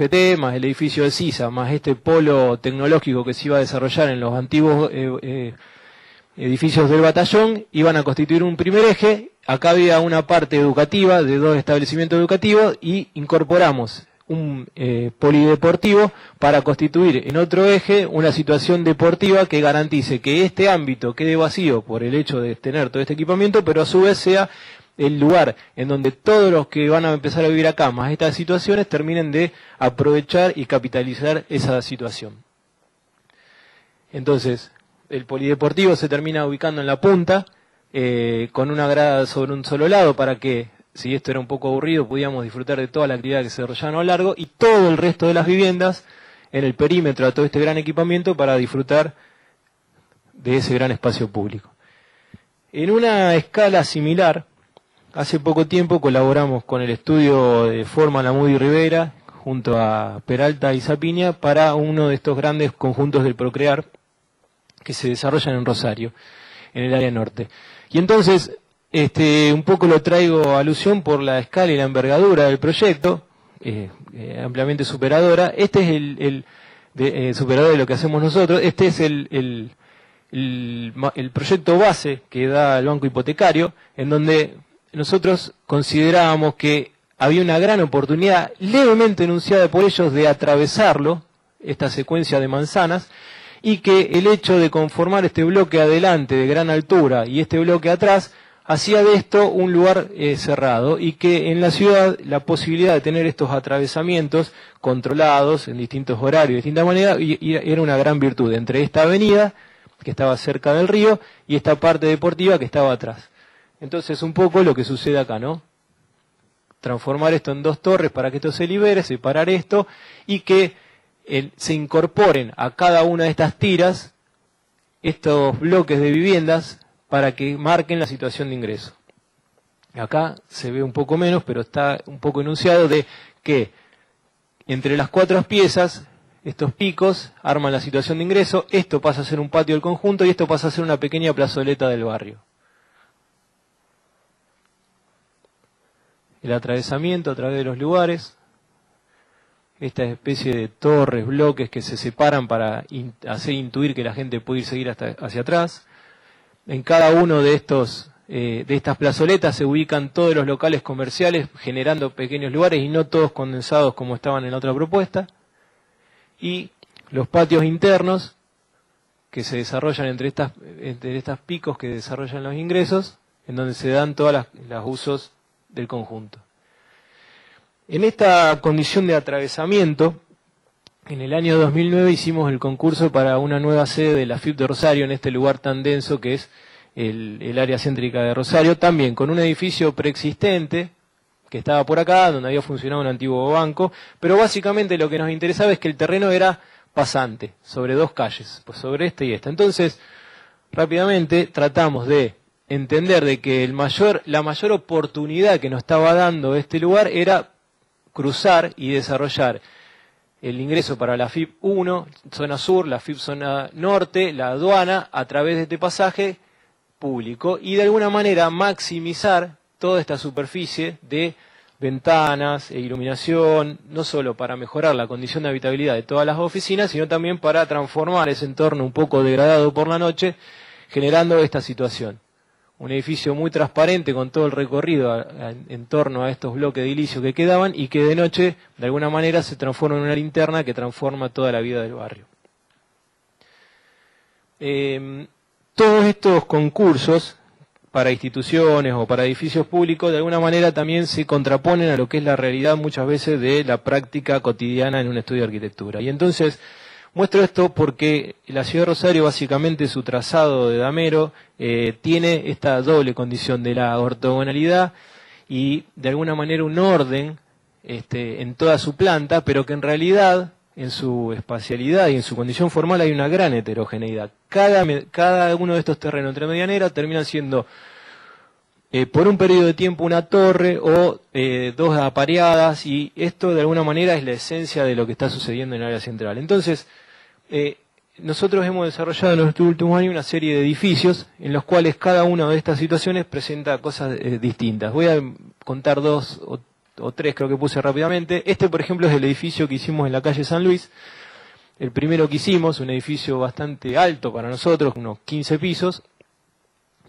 UGT, más el edificio de CISA, más este polo tecnológico que se iba a desarrollar en los antiguos edificios del batallón, iban a constituir un primer eje. Acá había una parte educativa de 2 establecimientos educativos y incorporamos un polideportivo para constituir en otro eje una situación deportiva que garantice que este ámbito quede vacío por el hecho de tener todo este equipamiento, pero a su vez sea el lugar en donde todos los que van a empezar a vivir acá, más estas situaciones, terminen de aprovechar y capitalizar esa situación. Entonces, el polideportivo se termina ubicando en la punta, con una grada sobre un solo lado para que, si esto era un poco aburrido, podíamos disfrutar de toda la actividad que se desarrollaba a lo largo, y todo el resto de las viviendas en el perímetro de todo este gran equipamiento para disfrutar de ese gran espacio público. En una escala similar, hace poco tiempo colaboramos con el estudio de Forman, Lamudo y Rivera, junto a Peralta y Zapiña, para uno de estos grandes conjuntos del Procrear que se desarrollan en Rosario, en el área norte. Y entonces, un poco lo traigo a alusión por la escala y la envergadura del proyecto, ampliamente superadora. Este es superador de lo que hacemos nosotros. Este es el proyecto base que da el Banco Hipotecario, en donde nosotros considerábamos que había una gran oportunidad, levemente enunciada por ellos, de atravesarlo, esta secuencia de manzanas, y que el hecho de conformar este bloque adelante de gran altura y este bloque atrás hacía de esto un lugar cerrado, y que en la ciudad la posibilidad de tener estos atravesamientos controlados en distintos horarios, de distintas maneras, era una gran virtud entre esta avenida que estaba cerca del río y esta parte deportiva que estaba atrás. Entonces, un poco lo que sucede acá, ¿no? Transformar esto en 2 torres para que esto se libere, separar esto, y que se incorporen a cada una de estas tiras estos bloques de viviendas para que marquen la situación de ingreso. Acá se ve un poco menos, pero está un poco enunciado de que entre las 4 piezas, estos picos arman la situación de ingreso, esto pasa a ser un patio del conjunto y esto pasa a ser una pequeña plazoleta del barrio. El atravesamiento a través de los lugares, esta especie de torres, bloques que se separan para hacer intuir que la gente puede ir seguir hacia atrás. En cada uno de estas plazoletas se ubican todos los locales comerciales, generando pequeños lugares y no todos condensados como estaban en la otra propuesta. Y los patios internos que se desarrollan entre estas picos que desarrollan los ingresos, en donde se dan todos los usos del conjunto. En esta condición de atravesamiento, en el año 2009 hicimos el concurso para una nueva sede de la FIP de Rosario, en este lugar tan denso que es el área céntrica de Rosario, también con un edificio preexistente que estaba por acá, donde había funcionado un antiguo banco, pero básicamente lo que nos interesaba es que el terreno era pasante, sobre 2 calles, pues sobre esta y esta. Entonces, rápidamente tratamos de entender de que la mayor oportunidad que nos estaba dando este lugar era cruzar y desarrollar el ingreso para la FIP 1, zona sur, la FIP zona norte, la aduana, a través de este pasaje público, y de alguna manera maximizar toda esta superficie de ventanas e iluminación, no solo para mejorar la condición de habitabilidad de todas las oficinas, sino también para transformar ese entorno un poco degradado por la noche, generando esta situación. Un edificio muy transparente con todo el recorrido en torno a estos bloques de edilicio que quedaban y que de noche, de alguna manera, se transforma en una linterna que transforma toda la vida del barrio. Todos estos concursos para instituciones o para edificios públicos, de alguna manera también se contraponen a lo que es la realidad muchas veces de la práctica cotidiana en un estudio de arquitectura. Y entonces muestro esto porque la ciudad de Rosario, básicamente su trazado de damero, tiene esta doble condición de la ortogonalidad y de alguna manera un orden en toda su planta, pero que en realidad en su espacialidad y en su condición formal hay una gran heterogeneidad. Cada uno de estos terrenos entre medianera terminan siendo por un periodo de tiempo una torre o 2 apareadas, y esto de alguna manera es la esencia de lo que está sucediendo en el área central. Entonces, nosotros hemos desarrollado en los últimos años una serie de edificios en los cuales cada una de estas situaciones presenta cosas distintas. Voy a contar 2 o o 3 creo que puse rápidamente. Este, por ejemplo, es el edificio que hicimos en la calle San Luis. El primero que hicimos, un edificio bastante alto para nosotros, unos 15 pisos,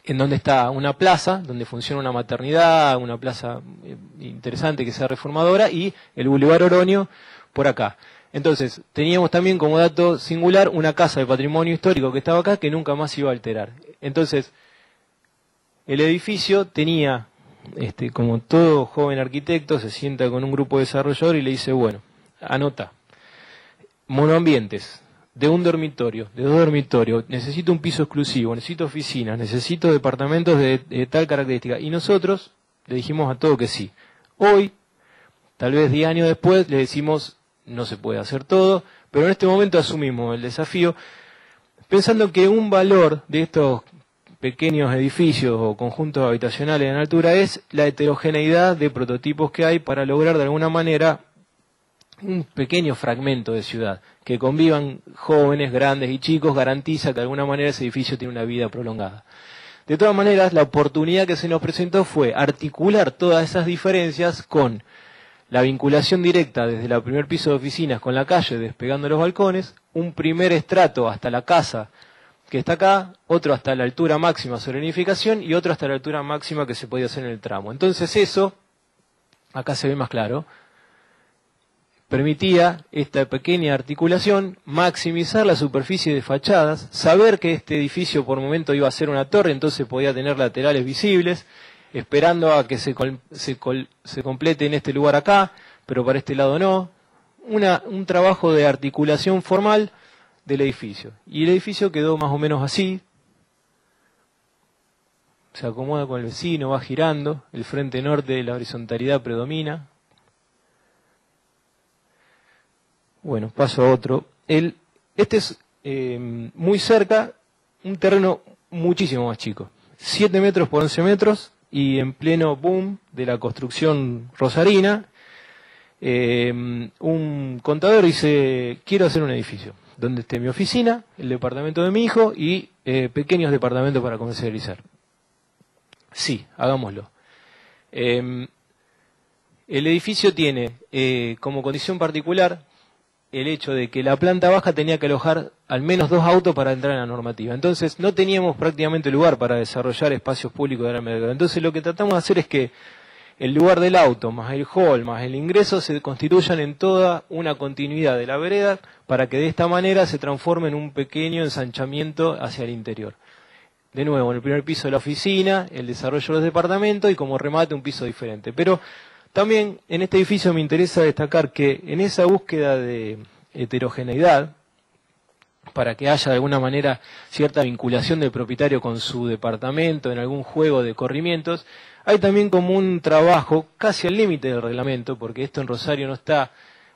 en donde está una plaza, donde funciona una maternidad, una plaza interesante que sea reformadora, y el Boulevard Oroño por acá. Entonces, teníamos también como dato singular una casa de patrimonio histórico que estaba acá que nunca más se iba a alterar. Entonces, el edificio tenía, como todo joven arquitecto, se sienta con un grupo de desarrolladores y le dice, bueno, anota, monoambientes, de un dormitorio, de 2 dormitorios, necesito un piso exclusivo, necesito oficinas, necesito departamentos de tal característica. Y nosotros le dijimos a todo que sí. Hoy, tal vez 10 años después, le decimos, no se puede hacer todo, pero en este momento asumimos el desafío, pensando que un valor de estos pequeños edificios o conjuntos habitacionales en altura es la heterogeneidad de prototipos que hay para lograr de alguna manera un pequeño fragmento de ciudad, que convivan jóvenes, grandes y chicos, garantiza que de alguna manera ese edificio tiene una vida prolongada. De todas maneras, la oportunidad que se nos presentó fue articular todas esas diferencias con la vinculación directa desde el primer piso de oficinas con la calle, despegando los balcones, un primer estrato hasta la casa que está acá, otro hasta la altura máxima sobre la edificación y otro hasta la altura máxima que se podía hacer en el tramo. Entonces eso, acá se ve más claro, permitía esta pequeña articulación, maximizar la superficie de fachadas, saber que este edificio por momento iba a ser una torre, entonces podía tener laterales visibles, esperando a que se complete en este lugar acá, pero para este lado no. Un trabajo de articulación formal del edificio. Y el edificio quedó más o menos así. Se acomoda con el vecino, va girando, el frente norte, la horizontalidad predomina. Bueno, paso a otro. Este es muy cerca, un terreno muchísimo más chico. 7 metros por 11 metros y en pleno boom de la construcción rosarina, un contador dice, quiero hacer un edificio donde esté mi oficina, el departamento de mi hijo y pequeños departamentos para comercializar. Sí, hagámoslo. El edificio tiene como condición particular el hecho de que la planta baja tenía que alojar al menos 2 autos para entrar en la normativa. Entonces no teníamos prácticamente lugar para desarrollar espacios públicos de la media. Entonces lo que tratamos de hacer es que el lugar del auto, más el hall, más el ingreso, se constituyan en toda una continuidad de la vereda para que de esta manera se transforme en un pequeño ensanchamiento hacia el interior. De nuevo, en el primer piso de la oficina, el desarrollo de los departamentos y como remate un piso diferente. Pero también en este edificio me interesa destacar que en esa búsqueda de heterogeneidad, para que haya de alguna manera cierta vinculación del propietario con su departamento en algún juego de corrimientos, hay también como un trabajo casi al límite del reglamento, porque esto en Rosario no está,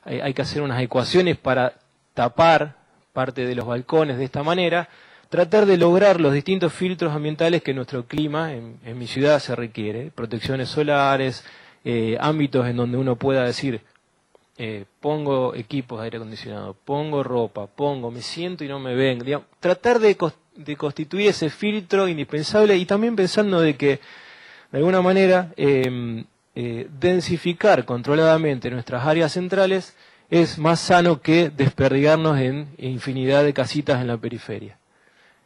hay que hacer unas ecuaciones para tapar parte de los balcones de esta manera, tratar de lograr los distintos filtros ambientales que nuestro clima en mi ciudad se requiere, protecciones solares, ámbitos en donde uno pueda decir, pongo equipos de aire acondicionado, pongo ropa, me siento y no me ven. Digamos, tratar de constituir ese filtro indispensable y también pensando de que, de alguna manera, densificar controladamente nuestras áreas centrales es más sano que desperdigarnos en infinidad de casitas en la periferia.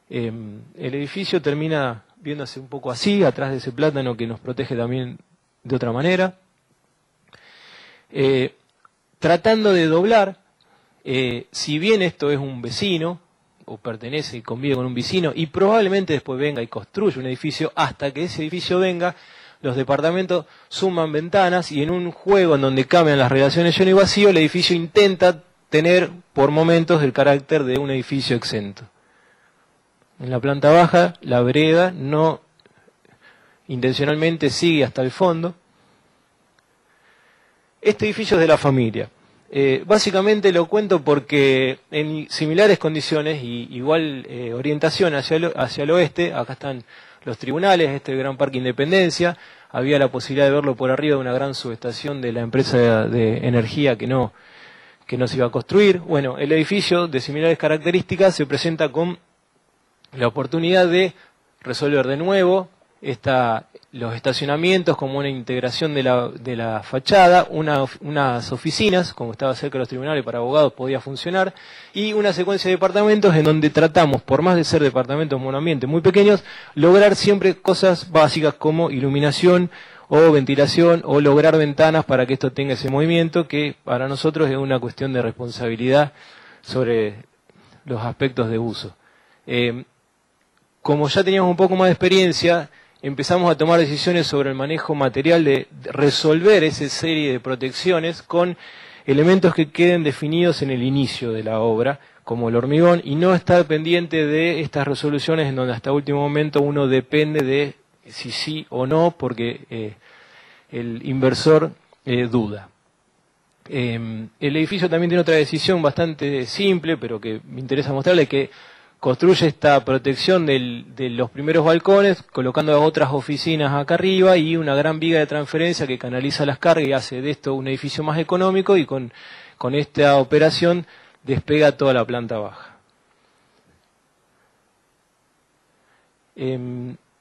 El edificio termina viéndose un poco así, atrás de ese plátano que nos protege también de otra manera, tratando de doblar, si bien esto es un vecino, o pertenece y convive con un vecino, y probablemente después venga y construya un edificio, hasta que ese edificio venga, los departamentos suman ventanas, y en un juego en donde cambian las relaciones lleno y vacío, el edificio intenta tener por momentos el carácter de un edificio exento. En la planta baja, la vereda no intencionalmente sigue hasta el fondo. Este edificio es de la familia. Básicamente lo cuento porque en similares condiciones y igual orientación hacia el oeste, acá están los tribunales, este Gran Parque Independencia, había la posibilidad de verlo por arriba de una gran subestación de la empresa de energía que no se iba a construir. Bueno, el edificio de similares características se presenta con la oportunidad de resolver de nuevo los estacionamientos como una integración de la fachada, unas oficinas, como estaba cerca de los tribunales para abogados podía funcionar, y una secuencia de departamentos en donde tratamos, por más de ser departamentos monoambiente muy pequeños, lograr siempre cosas básicas como iluminación o ventilación o lograr ventanas para que esto tenga ese movimiento, que para nosotros es una cuestión de responsabilidad sobre los aspectos de uso. Como ya teníamos un poco más de experiencia, empezamos a tomar decisiones sobre el manejo material de resolver esa serie de protecciones con elementos que queden definidos en el inicio de la obra, como el hormigón, y no estar pendiente de estas resoluciones en donde hasta último momento uno depende de si sí o no, porque el inversor duda. El edificio también tiene otra decisión bastante simple, pero que me interesa mostrarle, que construye esta protección de los primeros balcones, colocando otras oficinas acá arriba y una gran viga de transferencia que canaliza las cargas y hace de esto un edificio más económico, y con esta operación despega toda la planta baja.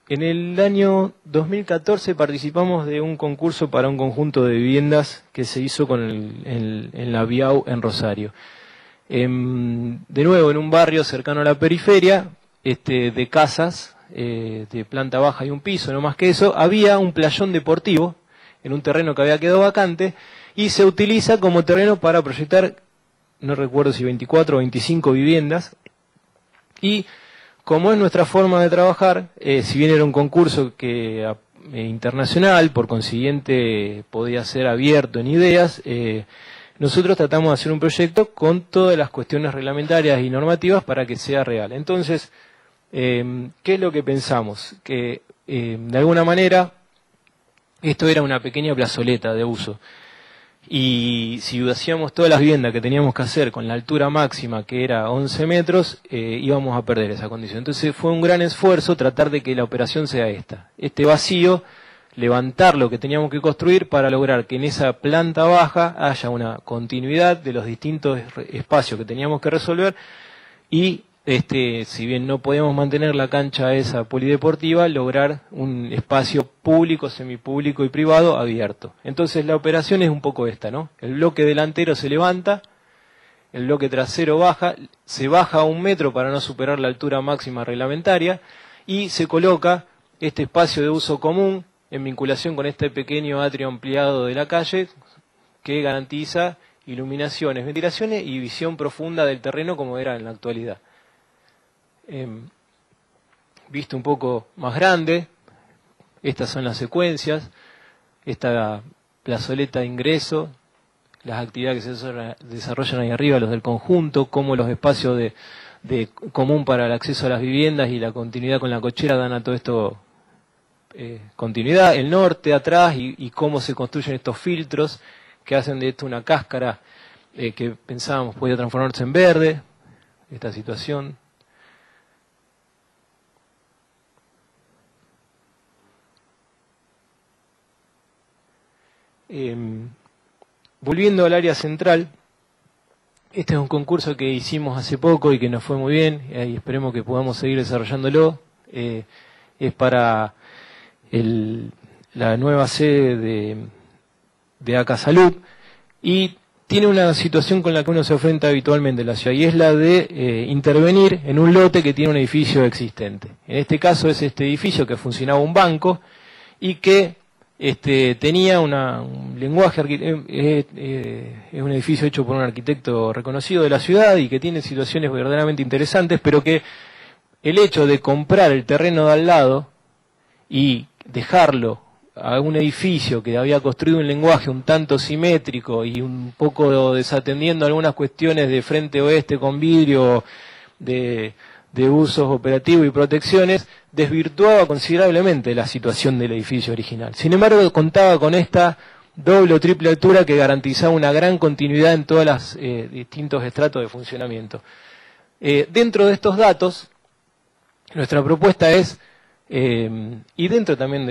En el año 2014 participamos de un concurso para un conjunto de viviendas que se hizo en la Biau en Rosario. De nuevo, en un barrio cercano a la periferia, de casas de planta baja y un piso, no más que eso, había un playón deportivo en un terreno que había quedado vacante y se utiliza como terreno para proyectar, no recuerdo si 24 o 25 viviendas, y como es nuestra forma de trabajar, si bien era un concurso internacional, por consiguiente podía ser abierto en ideas, nosotros tratamos de hacer un proyecto con todas las cuestiones reglamentarias y normativas para que sea real. Entonces, ¿qué es lo que pensamos? Que de alguna manera esto era una pequeña plazoleta de uso. Y si hacíamos todas las viviendas que teníamos que hacer con la altura máxima, que era 11 metros, íbamos a perder esa condición. Entonces fue un gran esfuerzo tratar de que la operación sea esta. Este vacío, levantar lo que teníamos que construir para lograr que en esa planta baja haya una continuidad de los distintos espacios que teníamos que resolver y, si bien no podíamos mantener la cancha esa polideportiva, lograr un espacio público, semipúblico y privado abierto. Entonces la operación es un poco esta, ¿no? El bloque delantero se levanta, el bloque trasero se baja a 1 metro para no superar la altura máxima reglamentaria y se coloca este espacio de uso común en vinculación con este pequeño atrio ampliado de la calle que garantiza iluminaciones, ventilaciones y visión profunda del terreno como era en la actualidad. Visto un poco más grande, estas son las secuencias, esta plazoleta de ingreso, las actividades que se desarrollan ahí arriba, los del conjunto, cómo los espacios de común para el acceso a las viviendas y la continuidad con la cochera dan a todo esto continuidad, el norte atrás y cómo se construyen estos filtros que hacen de esto una cáscara que pensábamos podía transformarse en verde, esta situación. Volviendo al área central, este es un concurso que hicimos hace poco y que nos fue muy bien, y esperemos que podamos seguir desarrollándolo. Es para la nueva sede de ACA Salud y tiene una situación con la que uno se enfrenta habitualmente en la ciudad, y es la de intervenir en un lote que tiene un edificio existente. En este caso es este edificio que funcionaba un banco y que tenía un lenguaje, es un edificio hecho por un arquitecto reconocido de la ciudad y que tiene situaciones verdaderamente interesantes, pero que el hecho de comprar el terreno de al lado y dejarlo a un edificio que había construido un lenguaje un tanto simétrico y un poco desatendiendo algunas cuestiones de frente oeste con vidrio, de usos operativos y protecciones, desvirtuaba considerablemente la situación del edificio original. Sin embargo, contaba con esta doble o triple altura que garantizaba una gran continuidad en todos los distintos estratos de funcionamiento. Dentro de estos datos, nuestra propuesta es, y dentro también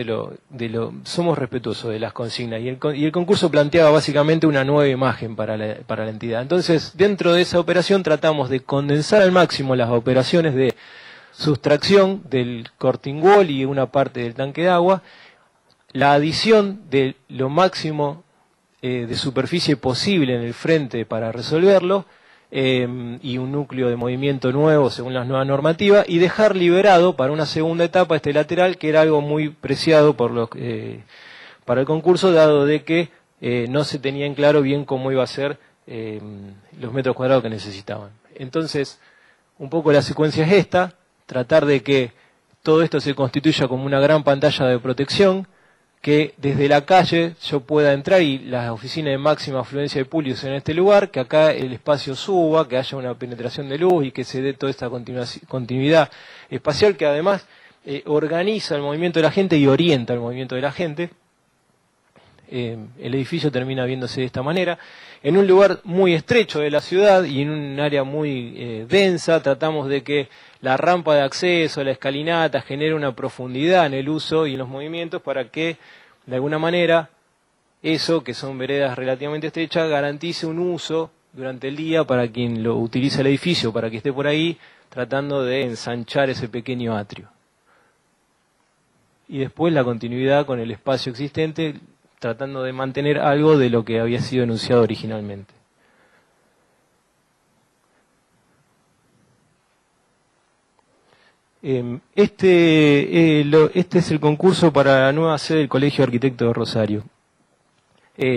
somos respetuosos de las consignas, y el concurso planteaba básicamente una nueva imagen para la entidad. Entonces, dentro de esa operación tratamos de condensar al máximo las operaciones de sustracción del curtain wall y una parte del tanque de agua, la adición de lo máximo de superficie posible en el frente para resolverlo, y un núcleo de movimiento nuevo según las nuevas normativas, y dejar liberado para una segunda etapa este lateral, que era algo muy preciado por para el concurso, dado de que no se tenía en claro bien cómo iba a ser los metros cuadrados que necesitaban. Entonces, un poco la secuencia es esta: tratar de que todo esto se constituya como una gran pantalla de protección, que desde la calle yo pueda entrar y las oficinas de máxima afluencia de público en este lugar, que acá el espacio suba, que haya una penetración de luz y que se dé toda esta continuidad espacial, que además organiza el movimiento de la gente y orienta el movimiento de la gente. El edificio termina viéndose de esta manera, en un lugar muy estrecho de la ciudad y en un área muy densa. Tratamos de que la rampa de acceso, la escalinata, genere una profundidad en el uso y en los movimientos, para que de alguna manera eso, que son veredas relativamente estrechas, garantice un uso durante el día para quien lo utiliza el edificio, para que esté por ahí tratando de ensanchar ese pequeño atrio. Y después la continuidad con el espacio existente, tratando de mantener algo de lo que había sido enunciado originalmente. Este es el concurso para la nueva sede del Colegio de Arquitectos de Rosario.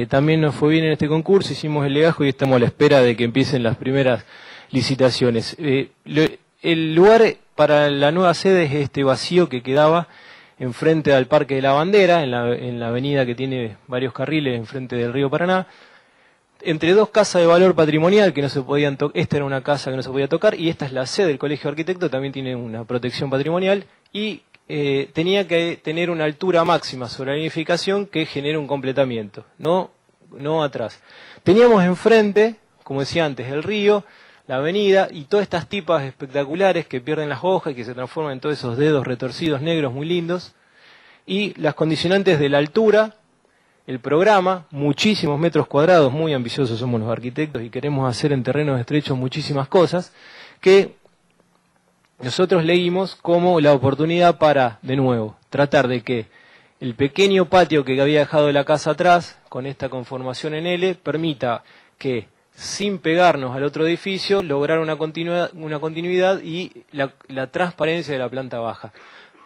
También nos fue bien en este concurso, hicimos el legajo y estamos a la espera de que empiecen las primeras licitaciones. El lugar para la nueva sede es este vacío que quedaba enfrente al Parque de la Bandera, en la avenida que tiene varios carriles enfrente del río Paraná, entre dos casas de valor patrimonial que no se podían tocar. Esta era una casa que no se podía tocar, y esta es la sede del Colegio de Arquitectos, también tiene una protección patrimonial, y tenía que tener una altura máxima sobre la edificación que genere un completamiento, no atrás. Teníamos enfrente, como decía antes, el río, la avenida y todas estas tipas espectaculares que pierden las hojas y que se transforman en todos esos dedos retorcidos negros muy lindos, y las condicionantes de la altura, el programa, muchísimos metros cuadrados, muy ambiciosos somos los arquitectos y queremos hacer en terrenos estrechos muchísimas cosas, que nosotros leímos como la oportunidad para, de nuevo, tratar de que el pequeño patio que había dejado la casa atrás, con esta conformación en L, permita que, sin pegarnos al otro edificio, lograr una continuidad y la transparencia de la planta baja.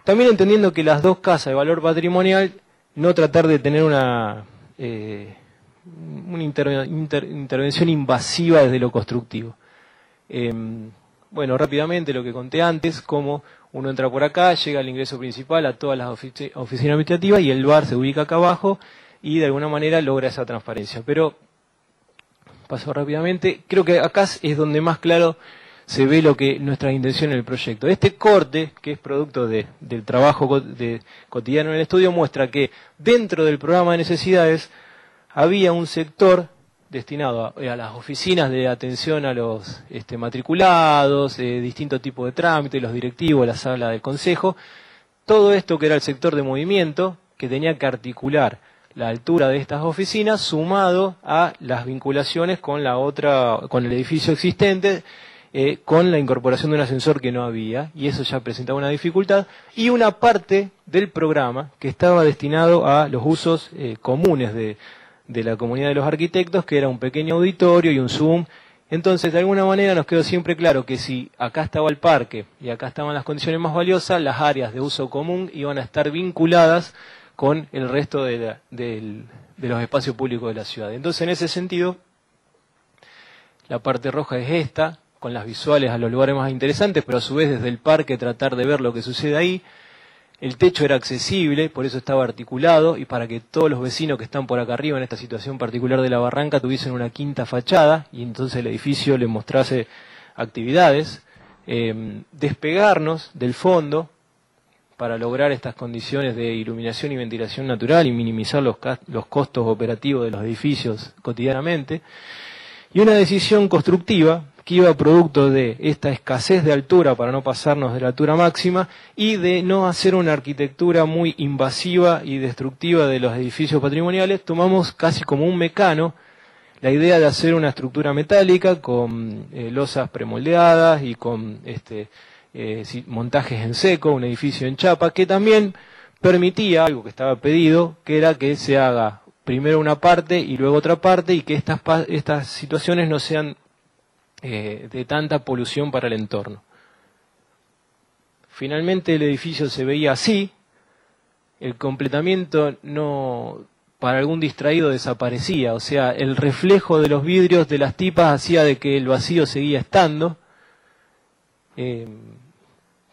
También entendiendo que las dos casas de valor patrimonial, no tratar de tener una intervención invasiva desde lo constructivo. Bueno, rápidamente lo que conté antes, cómo uno entra por acá, llega al ingreso principal, a todas las oficinas administrativas, y el bar se ubica acá abajo y de alguna manera logra esa transparencia. Pero paso rápidamente, creo que acá es donde más claro se ve lo que nuestra intención en el proyecto. Este corte, que es producto del trabajo cotidiano en el estudio, muestra que dentro del programa de necesidades había un sector destinado a las oficinas de atención a los matriculados, distintos tipos de trámites, los directivos, la sala del consejo, todo esto que era el sector de movimiento, que tenía que articular la altura de estas oficinas sumado a las vinculaciones con con el edificio existente, con la incorporación de un ascensor que no había, y eso ya presentaba una dificultad, y una parte del programa que estaba destinado a los usos comunes de la comunidad de los arquitectos, que era un pequeño auditorio y un Zoom. Entonces, de alguna manera nos quedó siempre claro que si acá estaba el parque y acá estaban las condiciones más valiosas, las áreas de uso común iban a estar vinculadas con el resto de los espacios públicos de la ciudad. Entonces, en ese sentido, la parte roja es esta, con las visuales a los lugares más interesantes, pero a su vez desde el parque tratar de ver lo que sucede ahí. El techo era accesible, por eso estaba articulado, y para que todos los vecinos que están por acá arriba en esta situación particular de la barranca tuviesen una quinta fachada, y entonces el edificio les mostrase actividades. Despegarnos del fondo para lograr estas condiciones de iluminación y ventilación natural y minimizar los costos operativos de los edificios cotidianamente. Y una decisión constructiva que iba producto de esta escasez de altura para no pasarnos de la altura máxima y de no hacer una arquitectura muy invasiva y destructiva de los edificios patrimoniales. Tomamos casi como un mecano la idea de hacer una estructura metálica con losas premoldeadas y con montajes en seco, un edificio en chapa, que también permitía algo que estaba pedido, que era que se haga primero una parte y luego otra parte, y que estas situaciones no sean de tanta polución para el entorno. Finalmente el edificio se veía así, el completamiento no, para algún distraído, desaparecía, o sea, el reflejo de los vidrios de las tipas hacía de que el vacío seguía estando.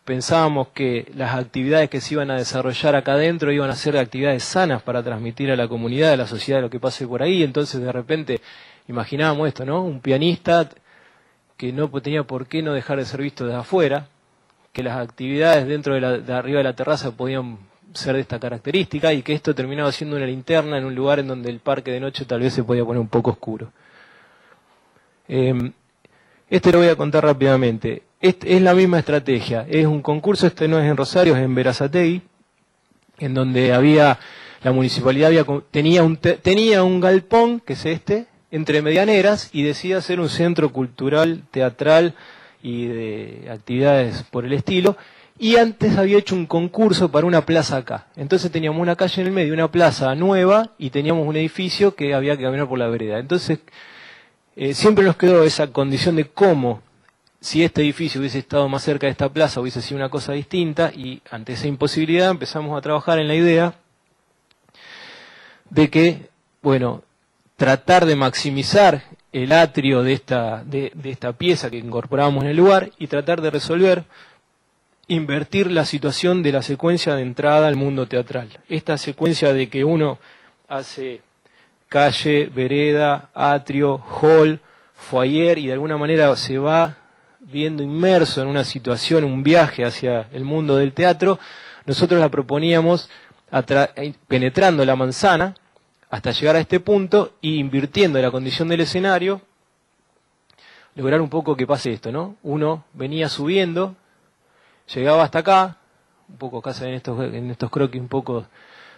Pensábamos que las actividades que se iban a desarrollar acá adentro iban a ser actividades sanas para transmitir a la comunidad, a la sociedad, lo que pase por ahí. Entonces de repente imaginábamos esto, ¿no? Un pianista que no tenía por qué no dejar de ser visto desde afuera, que las actividades dentro de arriba de la terraza podían ser de esta característica, y que esto terminaba siendo una linterna en un lugar en donde el parque de noche tal vez se podía poner un poco oscuro. Lo voy a contar rápidamente. Es la misma estrategia. Es un concurso, no es en Rosario, es en Berazategui, en donde la municipalidad tenía un galpón, que es entre medianeras, y decía hacer un centro cultural, teatral y de actividades por el estilo. Y antes había hecho un concurso para una plaza acá. Entonces teníamos una calle en el medio, una plaza nueva, y teníamos un edificio que había que caminar por la vereda. Entonces siempre nos quedó esa condición de cómo, si este edificio hubiese estado más cerca de esta plaza, hubiese sido una cosa distinta, y ante esa imposibilidad empezamos a trabajar en la idea de que, bueno, tratar de maximizar el atrio de esta pieza que incorporábamos en el lugar, y tratar de invertir la situación de la secuencia de entrada al mundo teatral. Esta secuencia de que uno hace calle, vereda, atrio, hall, foyer, y de alguna manera se va viendo inmerso en una situación, un viaje hacia el mundo del teatro. Nosotros la proponíamos penetrando la manzana hasta llegar a este punto, y invirtiendo la condición del escenario, lograr un poco que pase esto, ¿no? Uno venía subiendo, llegaba hasta acá, un poco acá se ven en estos croquis un poco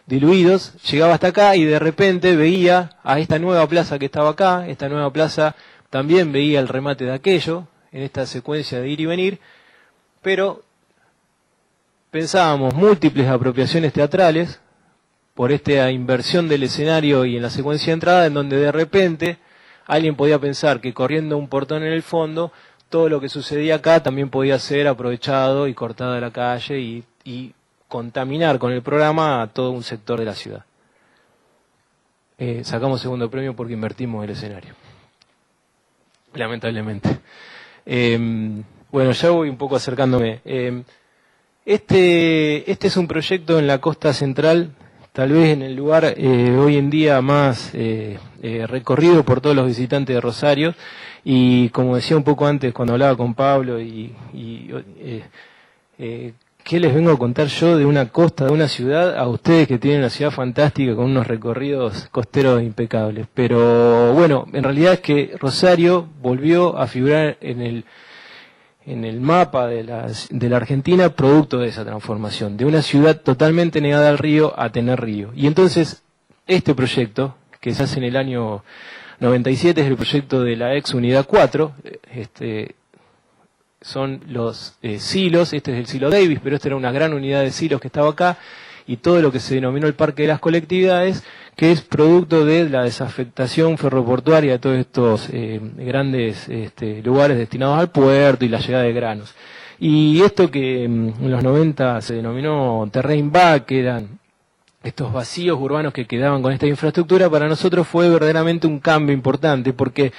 diluidos, llegaba hasta acá y de repente veía a esta nueva plaza que estaba acá. Esta nueva plaza también veía el remate de aquello, en esta secuencia de ir y venir, pero pensábamos múltiples apropiaciones teatrales por esta inversión del escenario y en la secuencia de entrada, en donde de repente alguien podía pensar que corriendo un portón en el fondo, todo lo que sucedía acá también podía ser aprovechado y cortado de la calle y contaminar con el programa a todo un sector de la ciudad. Sacamos segundo premio porque invertimos el escenario, lamentablemente. Bueno, ya voy un poco acercándome. Este es un proyecto en la costa central, tal vez en el lugar hoy en día más recorrido por todos los visitantes de Rosario. Y como decía un poco antes cuando hablaba con Pablo, ¿qué les vengo a contar yo de una costa, de una ciudad, a ustedes que tienen una ciudad fantástica con unos recorridos costeros impecables? Pero bueno, en realidad es que Rosario volvió a figurar en el mapa de la Argentina producto de esa transformación, de una ciudad totalmente negada al río a tener río. Y entonces este proyecto, que se hace en el año 97, es el proyecto de la ex Unidad 4, son los silos. Este es el silo Davis, pero esta era una gran unidad de silos que estaba acá, y todo lo que se denominó el Parque de las Colectividades, que es producto de la desafectación ferroportuaria de todos estos grandes lugares destinados al puerto y la llegada de granos. Y esto que en los 90 se denominó terrain back, que eran estos vacíos urbanos que quedaban con esta infraestructura, para nosotros fue verdaderamente un cambio importante, porque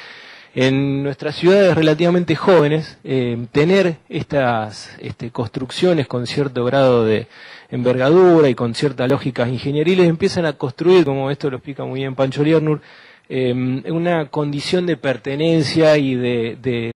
en nuestras ciudades relativamente jóvenes, tener estas construcciones con cierto grado de envergadura y con ciertas lógicas ingenieriles empiezan a construir, como esto lo explica muy bien Pancho Liernur, una condición de pertenencia y de